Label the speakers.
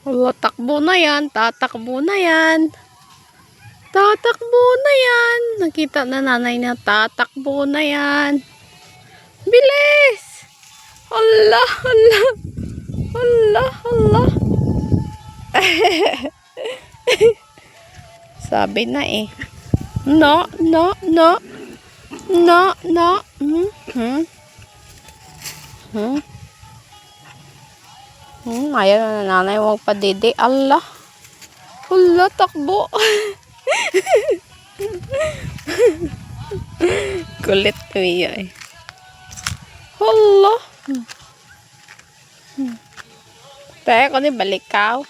Speaker 1: Wala, takbo na yan. Tatakbo na yan. Tatakbo na yan. Nakita na nanay na tatakbo na yan. Bilis! Allah, Allah. Allah, Allah. Sabi na eh. No, no, no. No, no. Ayaw na nanay, huwag pa didi. Allah. Allah, takbo. Kulit niya eh. Allah. Teka, ko ni balikaw.